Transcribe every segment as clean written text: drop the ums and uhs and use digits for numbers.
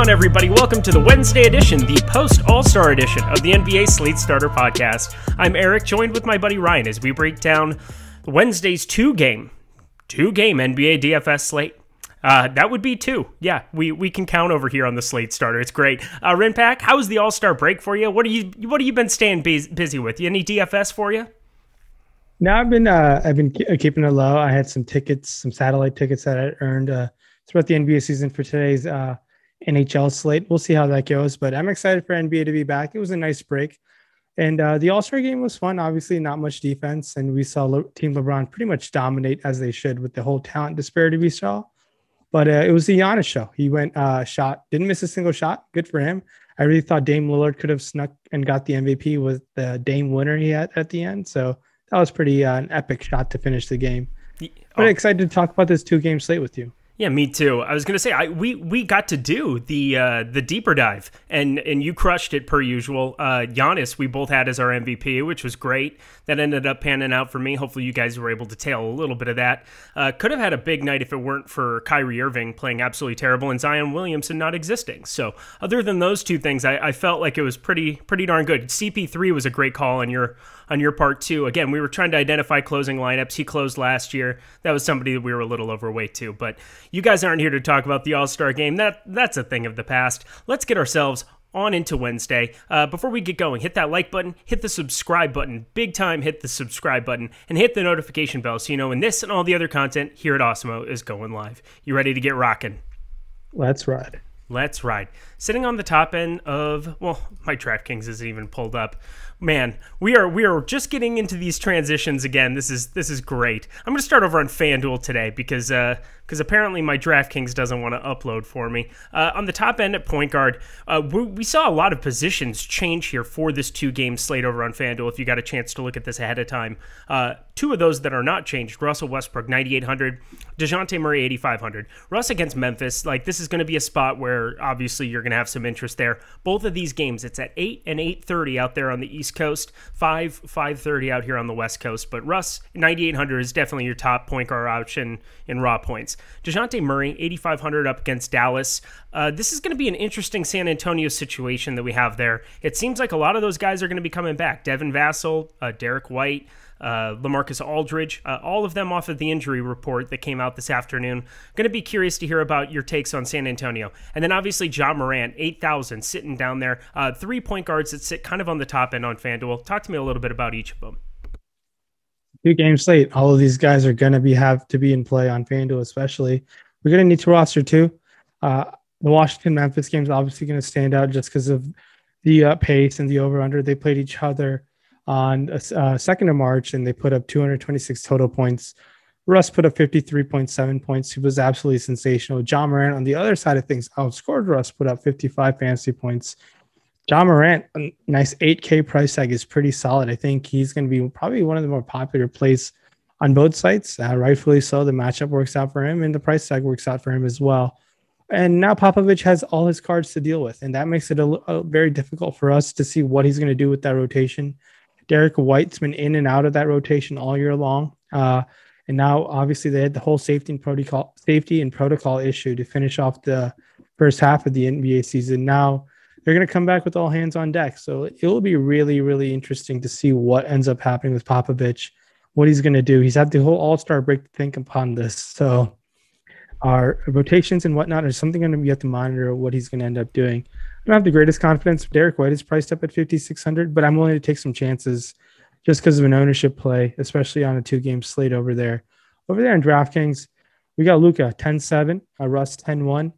on, everybody? Welcome to the Wednesday edition, the post-All-Star edition of the NBA Slate Starter Podcast. I'm Eric, joined with my buddy Ryan as we break down Wednesday's two-game NBA DFS slate. That would be two. Yeah, we can count over here on the Slate Starter. It's great. Rayen Patnaik, how was the All-Star break for you? What have you been staying busy with? Any DFS for you? No, I've been keeping it low. I had some tickets, some satellite tickets that I earned throughout the NBA season for today's NHL slate. We'll see how that goes, but I'm excited for NBA to be back. It was a nice break, and the All-Star game was fun. Obviously, not much defense, and we saw Team LeBron pretty much dominate as they should with the whole talent disparity we saw. But it was the Giannis show. He went didn't miss a single shot. Good for him. I really thought Dame Lillard could have snuck and got the MVP with the Dame winner he had at the end. So that was pretty an epic shot to finish the game. But excited to talk about this two-game slate with you. Yeah, me too. I was going to say, we got to do the deeper dive, and you crushed it per usual. Giannis, we both had as our MVP, which was great. That ended up panning out for me. Hopefully you guys were able to tail a little bit of that. Could have had a big night if it weren't for Kyrie Irving playing absolutely terrible and Zion Williamson not existing. So other than those two things, I felt like it was pretty darn good. CP3 was a great call on your part too. Again, we were trying to identify closing lineups. He closed last year. That was somebody that we were a little overweight to, but you guys aren't here to talk about the All-Star game. That's a thing of the past. Let's get ourselves on into Wednesday. Before we get going, hit that like button, hit the subscribe button, big time hit the subscribe button, and hit the notification bell so you know when this and all the other content here at Awesemo is going live. You ready to get rocking? Let's ride. Let's ride. Sitting on the top end of, well, my DraftKings isn't even pulled up. Man, we are just getting into these transitions again. This is great. I'm going to start over on FanDuel today because apparently my DraftKings doesn't want to upload for me. On the top end at point guard, we saw a lot of positions change here for this two-game slate over on FanDuel. If you got a chance to look at this ahead of time, two of those that are not changed: Russell Westbrook 9,800, DeJounte Murray 8,500. Russ against Memphis, like this is going to be a spot where obviously you're going to have some interest there. Both of these games, it's at 8 and 8:30 out there on the East Coast, 5:30 out here on the West Coast. But Russ 9,800 is definitely your top point guard option in raw points. DeJounte Murray 8,500 up against Dallas. This is going to be an interesting San Antonio situation that we have there. It seems like a lot of those guys are going to be coming back. Devin Vassell, Derek White, LaMarcus Aldridge, all of them off of the injury report that came out this afternoon. Going to be curious to hear about your takes on San Antonio. And then obviously Ja Morant, 8,000 sitting down there. 3 point guards that sit kind of on the top end on FanDuel. Talk to me a little bit about each of them. Two-game slate. All of these guys are going to have to be in play on FanDuel, especially. We're going to need to roster too. The Washington-Memphis game is obviously going to stand out just because of the pace and the over-under. They played each other on 2nd of March, and they put up 226 total points. Russ put up 53.7 points. He was absolutely sensational. Ja Morant, on the other side of things, outscored Russ, put up 55 fantasy points. Ja Morant, a nice 8K price tag is pretty solid. I think he's going to be probably one of the more popular plays on both sites. Rightfully so. The matchup works out for him, and the price tag works out for him as well. And now Popovich has all his cards to deal with, and that makes it very difficult for us to see what he's going to do with that rotation. Derek White's been in and out of that rotation all year long. And now, obviously, they had the whole safety and protocol issue to finish off the first half of the NBA season. Now, they're going to come back with all hands on deck. So it will be really, really interesting to see what ends up happening with Popovich, what he's going to do. He's had the whole All-Star break to think upon this. So our rotations and whatnot are something going to be have to monitor what he's going to end up doing. I don't have the greatest confidence. Derek White is priced up at 5,600, but I'm willing to take some chances just because of an ownership play, especially on a two-game slate over there. Over there in DraftKings, we got Luka 10-7, Russ 10-1.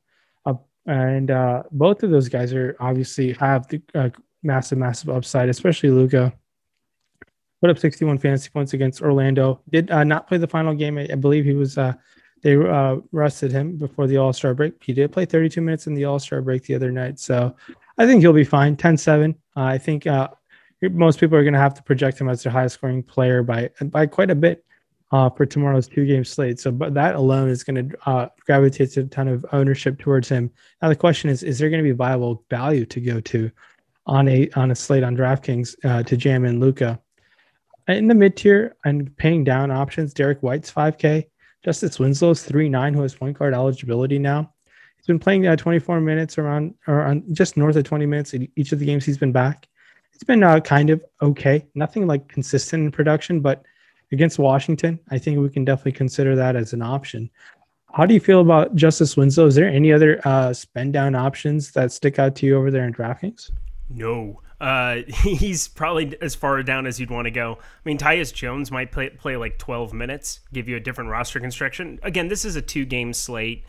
And both of those guys are obviously have the massive upside, especially Luka. Put up 61 fantasy points against Orlando. Did not play the final game. I believe he was they rested him before the All-Star break. He did play 32 minutes in the All-Star break the other night. So I think he'll be fine. 10-7. I think most people are going to have to project him as their highest scoring player by quite a bit for tomorrow's two-game slate. So but that alone is going to gravitate a ton of ownership towards him. Now the question is there going to be viable value to go to on a slate on DraftKings to jam in Luka? In the mid-tier and paying down options, Derek White's 5K. Justice Winslow's 3.9, who has point guard eligibility now. He's been playing 24 minutes around just north of 20 minutes in each of the games he's been back. It's been kind of okay. Nothing like consistent in production, but against Washington, I think we can definitely consider that as an option. How do you feel about Justice Winslow? Is there any other spend down options that stick out to you over there in DraftKings? No. He's probably as far down as you'd want to go. I mean, Tyus Jones might play like 12 minutes, give you a different roster construction. Again, this is a 2-game slate.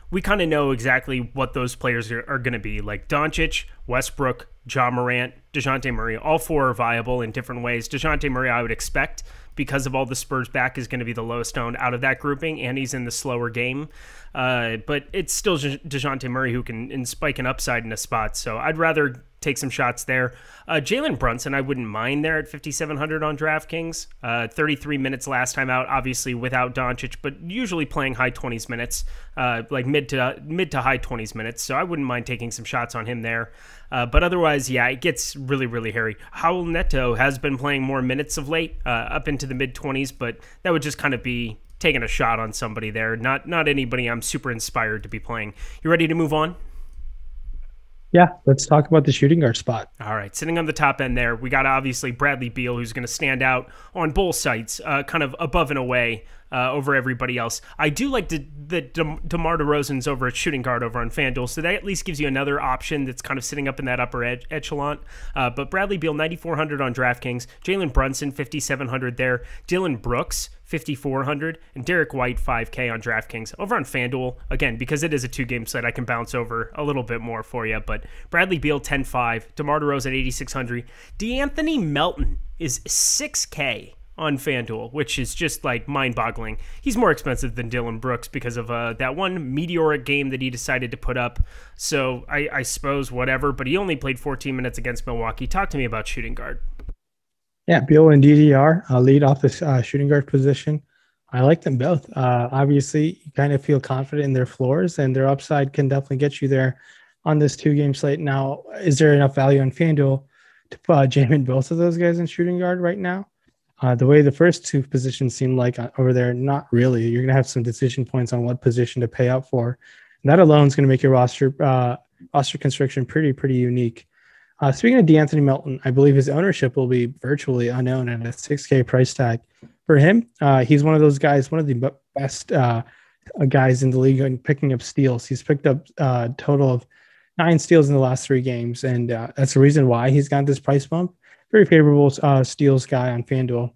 We kind of know exactly what those players are going to be. Like Doncic, Westbrook, Ja Morant, DeJounte Murray, all 4 are viable in different ways. DeJounte Murray, I would expect, because of all the Spurs back, is going to be the lowest owned out of that grouping, and he's in the slower game. But it's still DeJounte Murray who can spike an upside in a spot. So I'd rather take some shots there. Jalen Brunson, I wouldn't mind there at 5,700 on DraftKings. 33 minutes last time out, obviously without Doncic, but usually playing high 20s minutes, like mid to high 20s minutes. So I wouldn't mind taking some shots on him there. But otherwise, yeah, it gets really, really hairy. Raul Neto has been playing more minutes of late, up into the mid 20s, but that would just kind of be taking a shot on somebody there. Not anybody I'm super inspired to be playing. You ready to move on? Yeah, let's talk about the shooting guard spot. All right, sitting on the top end there, we got obviously Bradley Beal, who's going to stand out on both sites, kind of above and away over everybody else. I do like the DeMar DeRozan's over at shooting guard over on FanDuel, so that at least gives you another option that's kind of sitting up in that upper echelon. But Bradley Beal, 9,400 on DraftKings. Jalen Brunson, 5,700 there. Dylan Brooks, 5,400, and Derek White, 5K on DraftKings. Over on FanDuel, again, because it is a 2-game slate, I can bounce over a little bit more for you, but Bradley Beal, 10.5, DeMar DeRozan, 8,600. DeAnthony Melton is 6K on FanDuel, which is just like mind-boggling. He's more expensive than Dylan Brooks because of that one meteoric game that he decided to put up. So I suppose whatever, but he only played 14 minutes against Milwaukee. Talk to me about shooting guard. Yeah, Beal and DDR lead off the shooting guard position. I like them both. Obviously, you kind of feel confident in their floors, and their upside can definitely get you there on this 2-game slate. Now, is there enough value on FanDuel to jam in both of those guys in shooting guard right now? The way the first 2 positions seem like over there, not really. You're going to have some decision points on what position to pay up for. And that alone is going to make your roster construction pretty unique. Speaking of DeAnthony Melton, I believe his ownership will be virtually unknown at a 6K price tag. For him, he's one of those guys, one of the best guys in the league in picking up steals. He's picked up a total of 9 steals in the last 3 games, and that's the reason why he's got this price bump. Very favorable steals guy on FanDuel.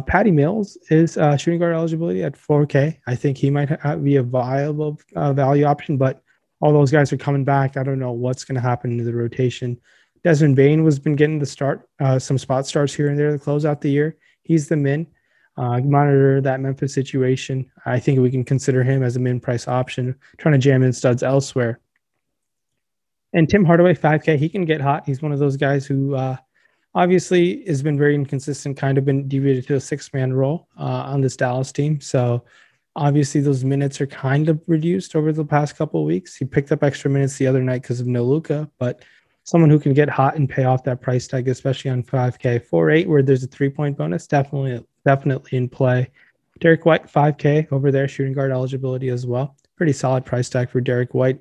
Patty Mills is shooting guard eligibility at 4K. I think he might be a viable value option, but all those guys are coming back. I don't know what's going to happen to the rotation. Desmond Baine has been getting the start, some spot starts here and there to close out the year. He's the min. Monitor that Memphis situation. I think we can consider him as a min price option, trying to jam in studs elsewhere. And Tim Hardaway, 5K, he can get hot. He's one of those guys who obviously has been very inconsistent, kind of been deviated to a 6-man role on this Dallas team. So obviously those minutes are kind of reduced over the past couple of weeks. He picked up extra minutes the other night because of no Luka, but someone who can get hot and pay off that price tag, especially on 5K. 4-8, where there's a 3-point bonus, definitely in play. Derek White, 5K over there, shooting guard eligibility as well. Pretty solid price tag for Derek White.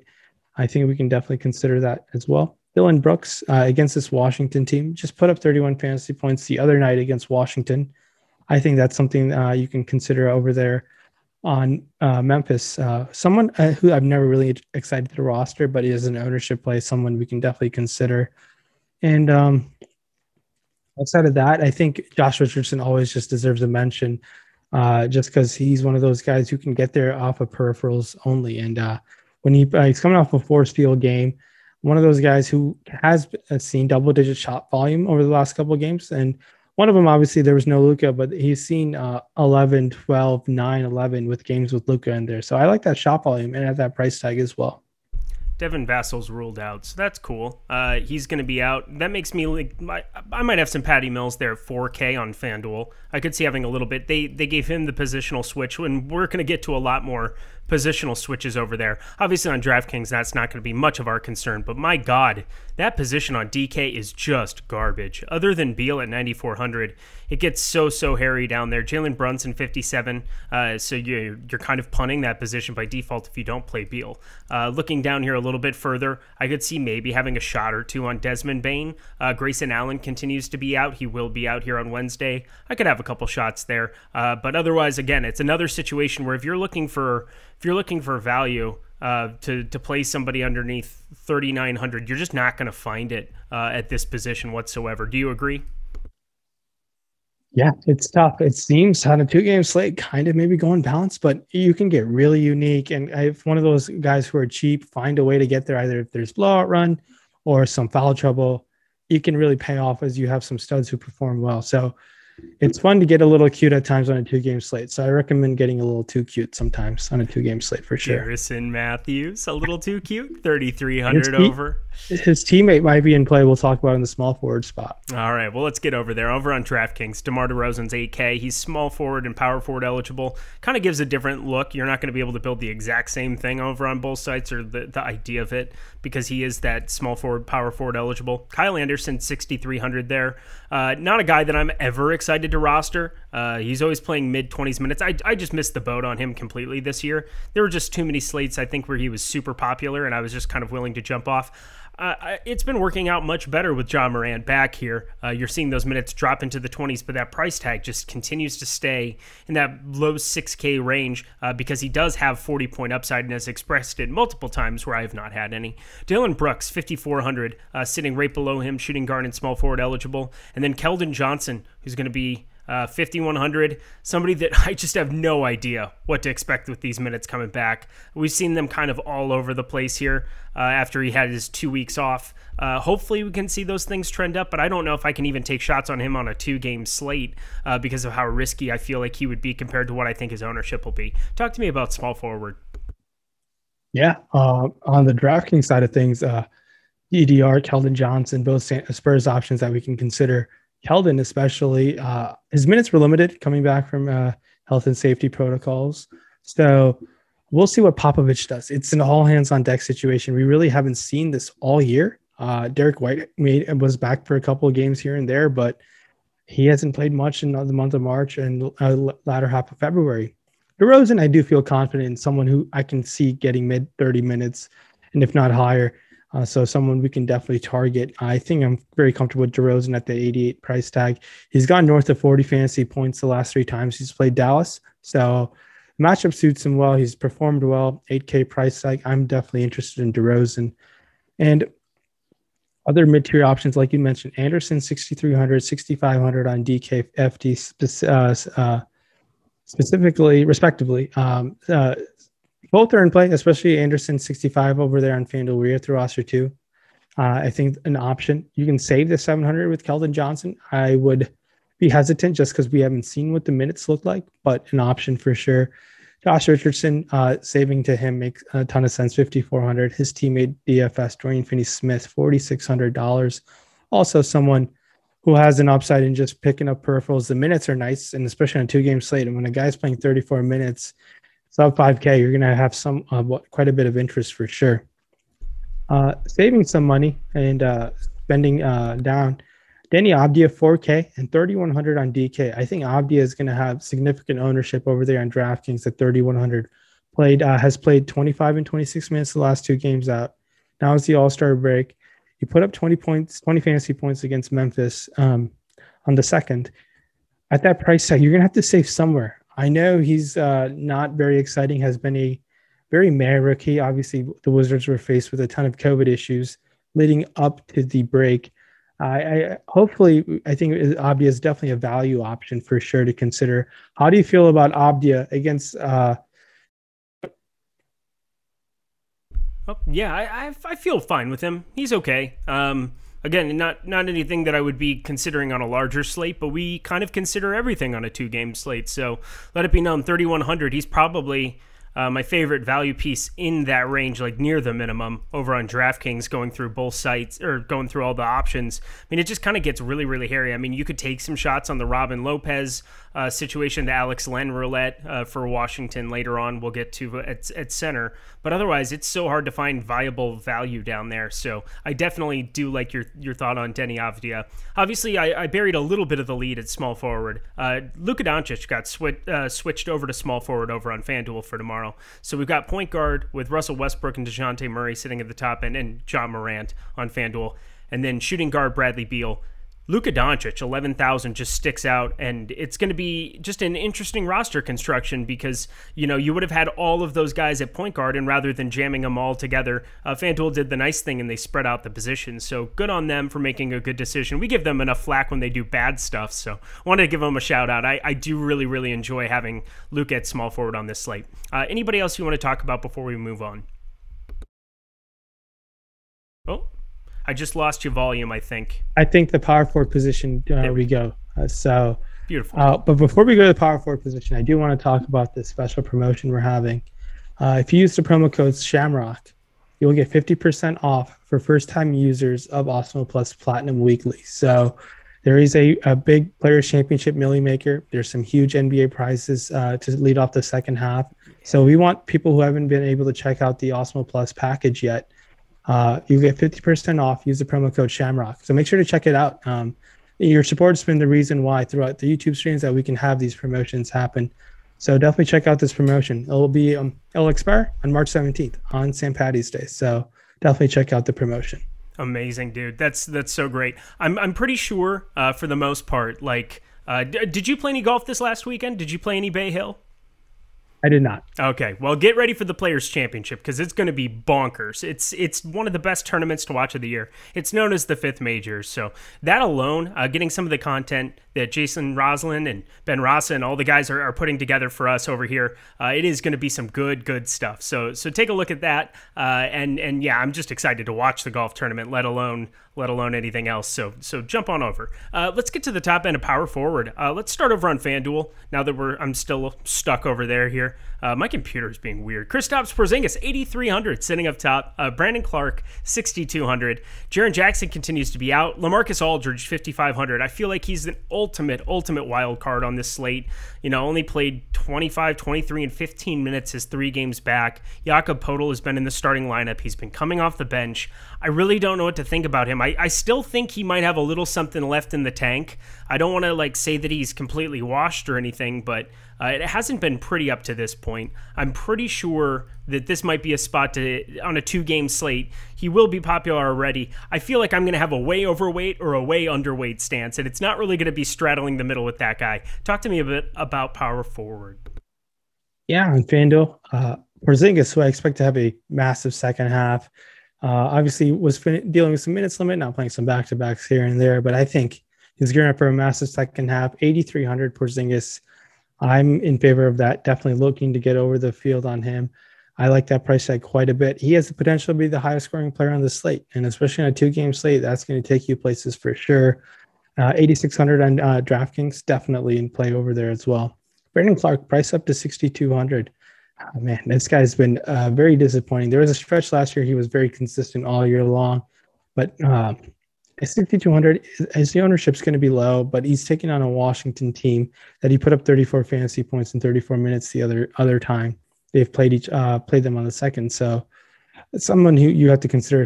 I think we can definitely consider that as well. Dylan Brooks against this Washington team just put up 31 fantasy points the other night against Washington. I think that's something you can consider over there on Memphis. Someone who I've never really excited to roster, but is an ownership play, someone we can definitely consider. And outside of that, I think Josh Richardson always just deserves a mention just because he's one of those guys who can get there off of peripherals only. And when he's coming off a 4-steal game, one of those guys who has seen double-digit shot volume over the last couple of games. And one of them, obviously, there was no Luka, but he's seen 11, 12, 9, 11 with games with Luka in there. So I like that shot volume and at that price tag as well. Devin Vassal's ruled out, so that's cool. He's going to be out. That makes me like I might have some Patty Mills there, 4K on FanDuel. I could see having a little bit. They gave him the positional switch, and we're going to get to a lot more positional switches over there. Obviously on DraftKings, that's not going to be much of our concern, but my God, that position on DK is just garbage. Other than Beal at 9,400, it gets so hairy down there. Jalen Brunson 57, so you're kind of punting that position by default if you don't play Beal. Looking down here a little bit further, I could see maybe having a shot or two on Desmond Baine. Grayson Allen continues to be out. He will be out here on Wednesday. I could have a couple shots there, but otherwise, again, it's another situation where if you're looking for value to play somebody underneath 3,900, you're just not going to find it at this position whatsoever. Do you agree? Yeah, it's tough. It seems on a 2-game slate kind of maybe going balanced, but you can get really unique. And if one of those guys who are cheap find a way to get there, either if there's blowout run or some foul trouble, you can really pay off as you have some studs who perform well. So it's fun to get a little cute at times on a 2-game slate. So I recommend getting a little too cute sometimes on a 2-game slate for sure. Garrison Matthews, a little too cute, 3,300 over. His teammate might be in play. We'll talk about in the small forward spot. All right, well, let's get over there. Over on DraftKings, DeMar DeRozan's 8K. He's small forward and power forward eligible. Kind of gives a different look. You're not going to be able to build the exact same thing over on both sites, or the idea of it, because he is that small forward, power forward eligible. Kyle Anderson, 6,300 there. Not a guy that I'm ever excited to roster. He's always playing mid-20s minutes. I just missed the boat on him completely this year. There were just too many slates, I think, where he was super popular, and I was just kind of willing to jump off. It's been working out much better with Ja Morant back here. You're seeing those minutes drop into the 20s, but that price tag just continues to stay in that low 6K range because he does have 40-point upside and has expressed it multiple times where I have not had any. Dylan Brooks, 5,400, sitting right below him, shooting guard and small forward eligible. And then Keldon Johnson, who's going to be 5,100, somebody that I just have no idea what to expect with these minutes coming back. We've seen them kind of all over the place here after he had his 2 weeks off. Hopefully we can see those things trend up, but I don't know if I can even take shots on him on a 2-game slate because of how risky I feel like he would be compared to what I think his ownership will be. Talk to me about small forward. Yeah, on the DraftKings side of things, EDR, Keldon Johnson, both Spurs options that we can consider. Keldon especially, his minutes were limited coming back from health and safety protocols. So we'll see what Popovich does. It's an all-hands-on-deck situation. We really haven't seen this all year. Derek White was back for a couple of games here and there, but he hasn't played much in the month of March and latter half of February. DeRozan, I do feel confident in someone who I can see getting mid-30 minutes, and if not higher. So someone we can definitely target. I think I'm very comfortable with DeRozan at the 88 price tag. He's gone north of 40 fantasy points the last 3 times he's played Dallas. So matchup suits him well. He's performed well. 8K price tag. I'm definitely interested in DeRozan. And other mid-tier options, like you mentioned, Anderson, 6,300, 6,500 on DK, FD specifically, respectively. Both are in play, especially Anderson 65 over there on FanDuel. We have to roster too. I think an option. You can save the 700 with Keldon Johnson. I would be hesitant just because we haven't seen what the minutes look like, but an option for sure. Josh Richardson, saving to him makes a ton of sense. 5,400. His teammate DFS Dorian Finney-Smith, $4,600. Also someone who has an upside in just picking up peripherals. The minutes are nice, and especially on a 2-game slate. And when a guy's playing 34 minutes, sub 5K, you're going to have some quite a bit of interest for sure. Saving some money and spending down. Danny Avdija, 4K and 3,100 on DK. I think Avdija is going to have significant ownership over there on DraftKings at 3,100. Has played 25 and 26 minutes the last 2 games out. Now is the All-Star break. He put up 20 fantasy points against Memphis on the 2nd. At that price tag, you're going to have to save somewhere. I know he's not very exciting, has been a very meh rookie. Obviously, the Wizards were faced with a ton of COVID issues leading up to the break. I think Avdija is definitely a value option for sure to consider. How do you feel about Avdija against? I feel fine with him. He's okay. Again, not anything that I would be considering on a larger slate, but we kind of consider everything on a 2-game slate. So let it be known, 3,100, he's probably my favorite value piece in that range, like near the minimum over on DraftKings, going through both sites or going through all the options. I mean, it just kind of gets really, really hairy. I mean, you could take some shots on the Robin Lopez situation, the Alex Len roulette for Washington later on. We'll get to at center. But otherwise, it's so hard to find viable value down there. So I definitely do like your thought on Denny Avdia. Obviously, I buried a little bit of the lead at small forward. Luka Doncic got switched over to small forward over on FanDuel for tomorrow. So we've got point guard with Russell Westbrook and DeJounte Murray sitting at the top end, and John Morant on FanDuel. And then shooting guard Bradley Beal. Luka Doncic, 11,000, just sticks out, and it's going to be just an interesting roster construction because, you would have had all of those guys at point guard, and rather than jamming them all together, FanDuel did the nice thing and they spread out the positions. So good on them for making a good decision. We give them enough flack when they do bad stuff, so I wanted to give them a shout out. I do really, really enjoy having Luka at small forward on this slate. Anybody else you want to talk about before we move on? Oh, I just lost your volume, I think. I think the power forward position we go. Beautiful. But before we go to the power forward position, I do want to talk about this special promotion we're having. If you use the promo code Shamrock, you'll get 50% off for first-time users of Awesemo Plus Platinum Weekly. So there is a big Players Championship Millie Maker. There's some huge NBA prizes to lead off the second half. So we want people who haven't been able to check out the Awesemo Plus package yet. You get 50% off. Use the promo code Shamrock. So make sure to check it out. Your support has been the reason why throughout the YouTube streams that we can have these promotions happen. So definitely check out this promotion. It'll expire on March 17th on St. Paddy's Day. So definitely check out the promotion. Amazing, dude. That's so great. I'm pretty sure for the most part. Like, did you play any golf this last weekend? Did you play any Bay Hill? I did not. Okay, well, get ready for the Players' Championship because it's going to be bonkers. It's one of the best tournaments to watch of the year. It's known as the Fifth Major. So that alone, getting some of the content that Jason Roslin and Ben Rasa and all the guys are putting together for us over here, it is going to be some good stuff. So take a look at that. And yeah, I'm just excited to watch the golf tournament, let alone anything else. So jump on over. Let's get to the top end of power forward. Let's start over on FanDuel. Now that I'm still stuck over there here. My computer is being weird. Kristaps Porzingis, 8,300, sitting up top. Brandon Clark, 6,200. Jaren Jackson continues to be out. LaMarcus Aldridge, 5,500. I feel like he's an ultimate wild card on this slate. Only played 25, 23, and 15 minutes his 3 games back. Jakob Podal has been in the starting lineup. He's been coming off the bench. I really don't know what to think about him. I still think he might have a little something left in the tank. I don't want to say that he's completely washed or anything, but it hasn't been pretty up to this point. I'm pretty sure that this might be a spot on a 2-game slate. He will be popular already. I feel like I'm going to have a way overweight or a way underweight stance, and it's not really going to be straddling the middle with that guy. Talk to me a bit about power forward. Yeah, on FanDuel, Porzingis, who I expect to have a massive second half, obviously was dealing with some minutes limit, not playing some back-to-backs here and there, but I think he's gearing up for a massive second half. 8,300 Porzingis. I'm in favor of that. Definitely looking to get over the field on him. I like that price tag quite a bit. He has the potential to be the highest scoring player on the slate, and especially on a 2-game slate, that's going to take you places for sure. 8,600 on DraftKings, definitely in play over there as well. Brandon Clark, price up to 6,200. Oh, man, this guy's been very disappointing. There was a stretch last year. He was very consistent all year long, but 6,200, his ownership's going to be low, but he's taking on a Washington team that he put up 34 fantasy points in 34 minutes the other time they've played them on the second. So it's someone who you have to consider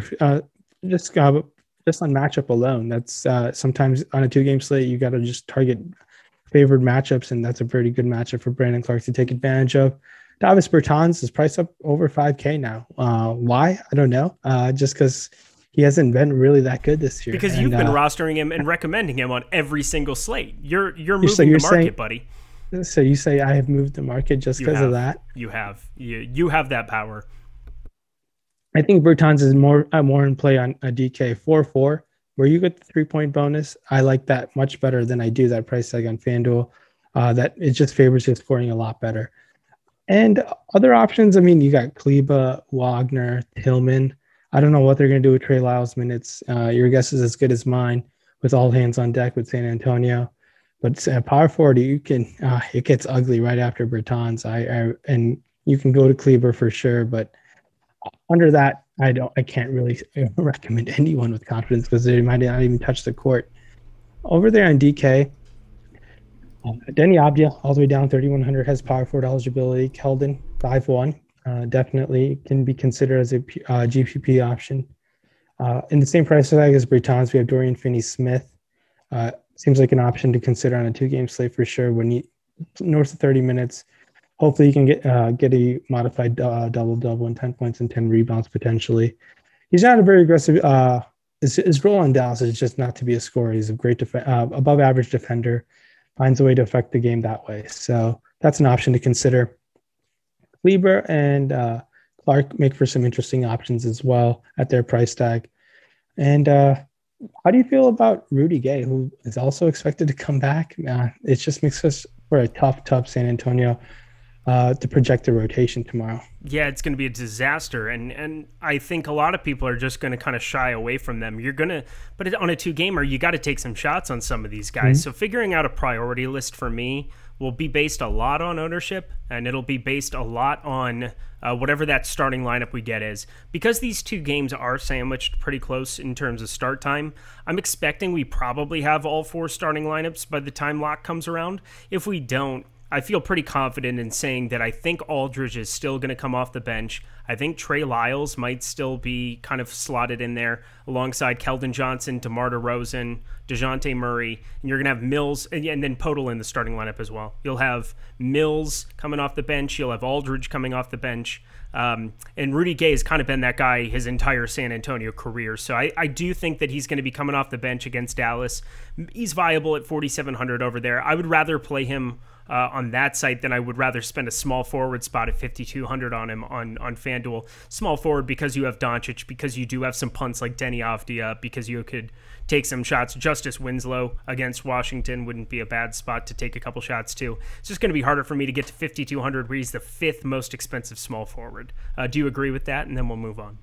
just on matchup alone. That's sometimes on a 2-game slate, you got to just target favored matchups, and that's a pretty good matchup for Brandon Clark to take advantage of. Davis Bertans is priced up over 5K now. Why? I don't know. Just because he hasn't been really that good this year. Because you've been rostering him and recommending him on every single slate. You're moving the market, buddy. So you say I have moved the market just because of that? You have. You have that power. I think Bertans is more in play on a DK 4-4, where you get the 3-point bonus. I like that much better than I do that price tag on FanDuel. That it just favors his scoring a lot better. And other options, I mean, you got Kleba, Wagner, Tillman. I don't know what they're going to do with Trey Lyles minutes. Your guess is as good as mine with all hands on deck with San Antonio. But power forward, you can it gets ugly right after Bertans. And you can go to Kleber for sure. But under that, I can't really recommend anyone with confidence because they might not even touch the court. Over there on DK, Denny Abdia, all the way down 3,100, has power forward eligibility. Keldon, 5-1, definitely can be considered as a GPP option. In the same price tag as Bertans, we have Dorian Finney-Smith. Seems like an option to consider on a 2-game slate for sure. When you north of 30 minutes, hopefully you can get a modified double-double and 10 points and 10 rebounds potentially. He's not a very aggressive. His role in Dallas is just not to be a scorer. He's a great above average defender. Finds a way to affect the game that way. So that's an option to consider. Kleber and Clark make for some interesting options as well at their price tag. And how do you feel about Rudy Gay, who is also expected to come back? It just makes us for a tough San Antonio to project the rotation tomorrow. Yeah, it's going to be a disaster, and I think a lot of people are just going to kind of shy away from them. But on a 2-gamer, you got to take some shots on some of these guys. So figuring out a priority list for me will be based a lot on ownership, and it'll be based a lot on whatever that starting lineup we get is. Because these 2 games are sandwiched pretty close in terms of start time, I'm expecting we probably have all 4 starting lineups by the time lock comes around. If we don't, I feel pretty confident in saying that I think Aldridge is still going to come off the bench. I think Trey Lyles might still be kind of slotted in there alongside Keldon Johnson, DeMar DeRozan, DeJounte Murray, and you're going to have Mills and then Podal in the starting lineup as well. You'll have Mills coming off the bench. You'll have Aldridge coming off the bench. And Rudy Gay has kind of been that guy his entire San Antonio career. So I do think that he's going to be coming off the bench against Dallas. He's viable at 4,700 over there. I would rather play him on that site than I would rather spend a small forward spot at 5,200 on him on FanDuel. Small forward because you have Doncic, because you do have some punts like Denny Avdia, because you could take some shots. Justice Winslow against Washington wouldn't be a bad spot to take a couple shots too. It's just going to be harder for me to get to 5,200 where he's the 5th most expensive small forward. Do you agree with that? And then we'll move on.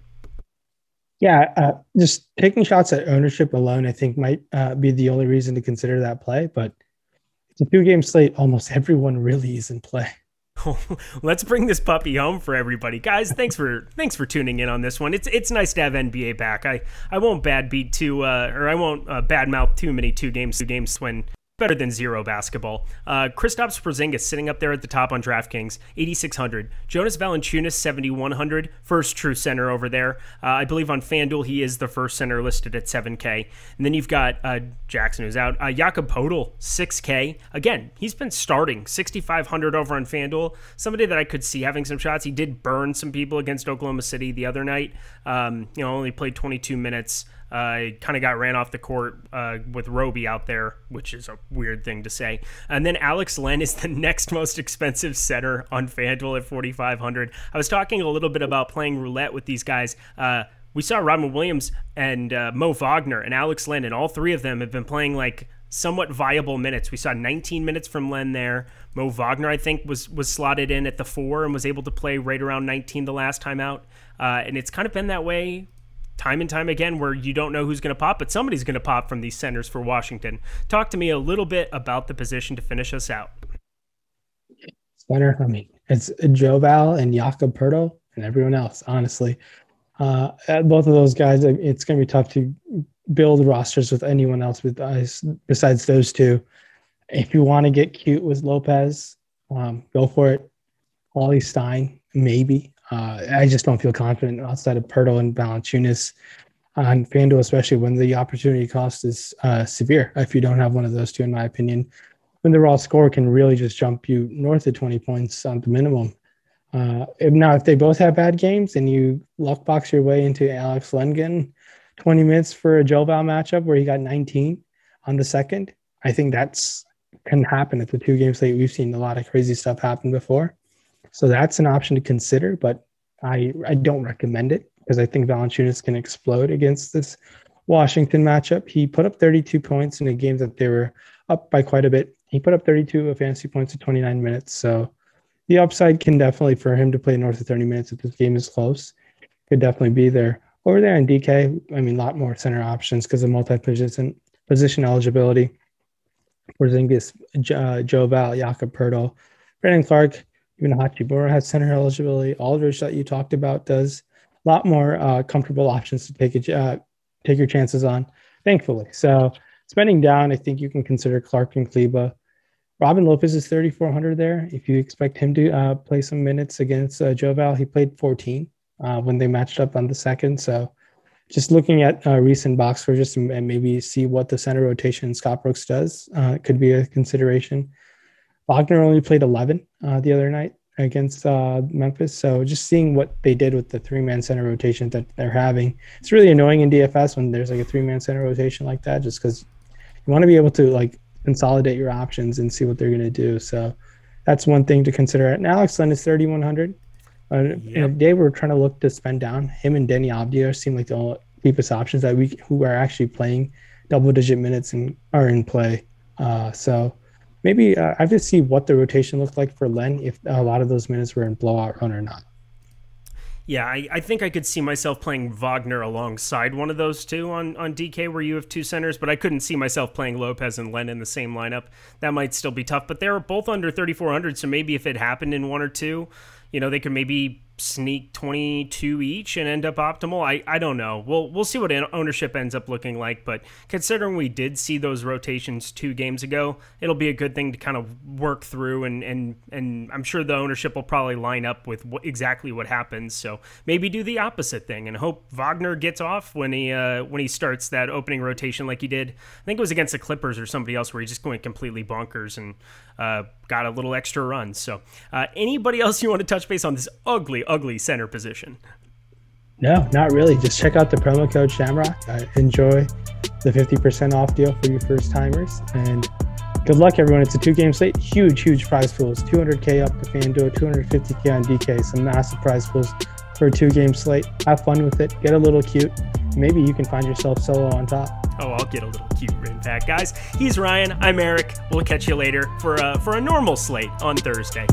Yeah, just taking shots at ownership alone, I think might be the only reason to consider that play, but it's a 2-game slate. Almost everyone really is in play. Let's bring this puppy home for everybody, guys. Thanks for tuning in on this one. It's nice to have NBA back. I won't badmouth too many two games when better than zero basketball. Kristaps Porzingis sitting up there at the top on DraftKings, 8,600. Jonas Valanciunas, 7,100. First true center over there. I believe on FanDuel he is the first center listed at 7K. And then you've got Jackson who's out. Jakob Podal, 6K. Again, he's been starting 6,500 over on FanDuel. Somebody that I could see having some shots. He did burn some people against Oklahoma City the other night. Only played 22 minutes. Kind of got ran off the court with Roby out there, which is a weird thing to say. And then Alex Len is the next most expensive center on FanDuel at 4,500. I was talking a little bit about playing roulette with these guys. We saw Robin Williams and Mo Wagner and Alex Len, and all 3 of them have been playing like somewhat viable minutes. We saw 19 minutes from Len there. Mo Wagner, I think, was slotted in at the 4 and was able to play right around 19 the last time out. And it's kind of been that way time and time again where you don't know who's going to pop, but somebody's going to pop from these centers for Washington. Talk to me a little bit about the position to finish us out. Center, it's Joe Val and Jakob Poeltl and everyone else, honestly. Both of those guys, it's going to be tough to build rosters with anyone else besides those 2. If you want to get cute with Lopez, go for it. Wally Stein, maybe. I just don't feel confident outside of Poeltl and Valanciunas on FanDuel, especially when the opportunity cost is severe. If you don't have one of those 2, in my opinion, when the raw score can really just jump you north of 20 points on the minimum. If they both have bad games and you luck box your way into Alex Len 20 minutes for a Joe Val matchup where he got 19 on the second, I think that's can happen at the 2-game slate. We've seen a lot of crazy stuff happen before. So that's an option to consider, but I don't recommend it because I think Valanciunas can explode against this Washington matchup. He put up 32 points in a game that they were up by quite a bit. He put up 32 fantasy points in 29 minutes. So the upside can definitely, for him to play north of 30 minutes if this game is close, could definitely be there. Over there in DK, a lot more center options because of multi-position eligibility. Porzingis, Joe Val, Jakob Poeltl, Brandon Clark. Even Hachibura has center eligibility. Aldridge that you talked about does a lot more comfortable options to take your chances on, thankfully. So spending down, I think you can consider Clark and Kleba. Robin Lopez is 3,400 there. If you expect him to play some minutes against Joval, he played 14 when they matched up on the second. So just looking at recent box scores just and maybe see what the center rotation Scott Brooks does could be a consideration. Wagner only played 11 the other night against Memphis. So just seeing what they did with the three-man center rotation that they're having. It's really annoying in DFS when there's like a three-man center rotation like that, just because you want to be able to like consolidate your options and see what they're going to do. So that's one thing to consider. And Alex Len is 3,100. In a day we're trying to look to spend down, him and Denny Abdia seem like the only cheapest options that who are actually playing double-digit minutes and are in play. So maybe I have to see what the rotation looked like for Len, if a lot of those minutes were in blowout run or not. Yeah, I think I could see myself playing Wagner alongside one of those two on DK where you have two centers, but I couldn't see myself playing Lopez and Len in the same lineup. That might still be tough, but they were both under 3,400, so maybe if it happened in one or two, they could maybe sneak 22 each and end up optimal. I don't know. We'll see what ownership ends up looking like, but considering we did see those rotations 2 games ago, it'll be a good thing to kind of work through, and I'm sure the ownership will probably line up with exactly what happens. So maybe do the opposite thing and hope Wagner gets off when he starts that opening rotation like he did. I think it was against the Clippers or somebody else where he just went completely bonkers and got a little extra run. So anybody else you want to touch base on this ugly center position? No, not really. Just check out the promo code Shamrock. Enjoy the 50% off deal for you first timers, and good luck, everyone. It's a 2-game slate. Huge prize pools. 200K up to FanDuel, 250K on DK. Some massive prize pools for a 2-game slate. Have fun with it. Get a little cute. Maybe you can find yourself solo on top. Oh, I'll get a little cute, Rayen Pat. Guys, he's Ryan. I'm Eric. We'll catch you later for a normal slate on Thursday.